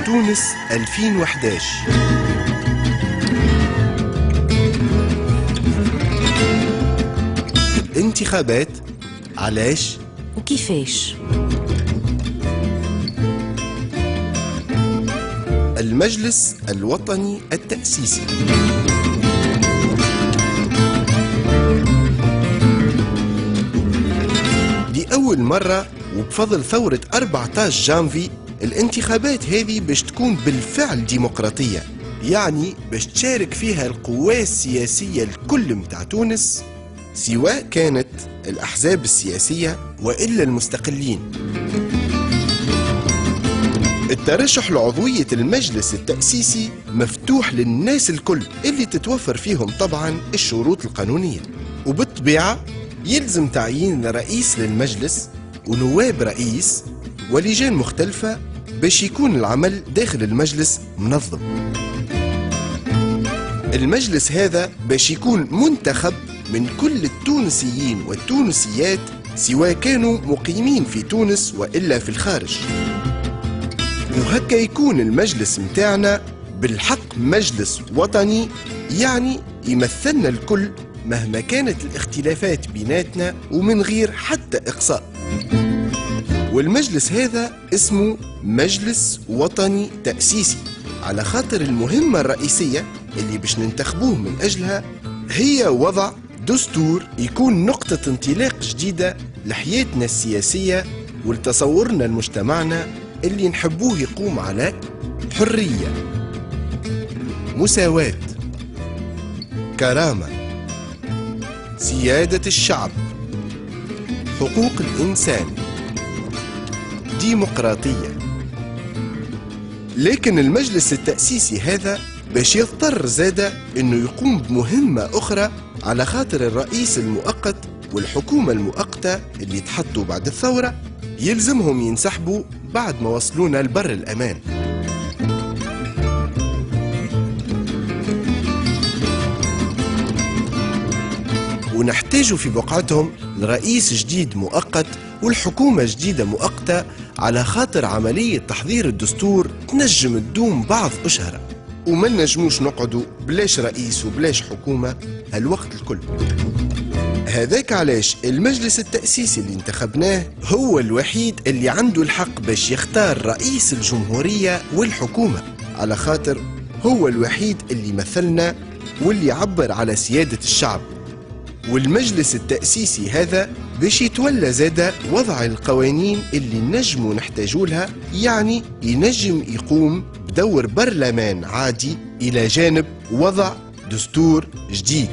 تونس 2011. الانتخابات علاش وكيفاش؟ المجلس الوطني التأسيسي. لأول مرة وبفضل ثورة 14 جانفي الانتخابات هذه باش تكون بالفعل ديمقراطية، يعني باش تشارك فيها القوى السياسية الكل متاع تونس، سواء كانت الأحزاب السياسية وإلا المستقلين. الترشح لعضوية المجلس التأسيسي مفتوح للناس الكل اللي تتوفر فيهم طبعا الشروط القانونية، وبالطبيعة يلزم تعيين رئيس للمجلس ونواب رئيس ولجان مختلفة باش يكون العمل داخل المجلس منظم. المجلس هذا باش يكون منتخب من كل التونسيين والتونسيات، سواء كانوا مقيمين في تونس وإلا في الخارج. وهكا يكون المجلس متاعنا بالحق مجلس وطني، يعني يمثلنا الكل مهما كانت الاختلافات بيناتنا ومن غير حتى إقصاء. والمجلس هذا اسمه مجلس وطني تأسيسي، على خاطر المهمة الرئيسية اللي باش ننتخبوه من أجلها هي وضع دستور يكون نقطة انطلاق جديدة لحياتنا السياسية ولتصورنا لمجتمعنا اللي نحبوه يقوم على حرية، مساواة، كرامة، سيادة الشعب، حقوق الإنسان، ديمقراطية. لكن المجلس التأسيسي هذا باش يضطر زادة انه يقوم بمهمة اخرى، على خاطر الرئيس المؤقت والحكومة المؤقتة اللي تحطوا بعد الثورة يلزمهم ينسحبوا بعد ما وصلونا لبر الأمان. ونحتاجوا في بقعتهم لرئيس جديد مؤقت والحكومة جديدة مؤقتة، على خاطر عملية تحضير الدستور تنجم تدوم بعض أشهر، وما نجموش نقعدوا بلاش رئيس وبلاش حكومة هالوقت الكل. هذاك علاش المجلس التأسيسي اللي انتخبناه هو الوحيد اللي عنده الحق باش يختار رئيس الجمهورية والحكومة، على خاطر هو الوحيد اللي مثلنا واللي يعبر على سيادة الشعب. والمجلس التأسيسي هذا باش يتولى زادة وضع القوانين اللي نجموا نحتاجولها، يعني ينجم يقوم بدور برلمان عادي إلى جانب وضع دستور جديد.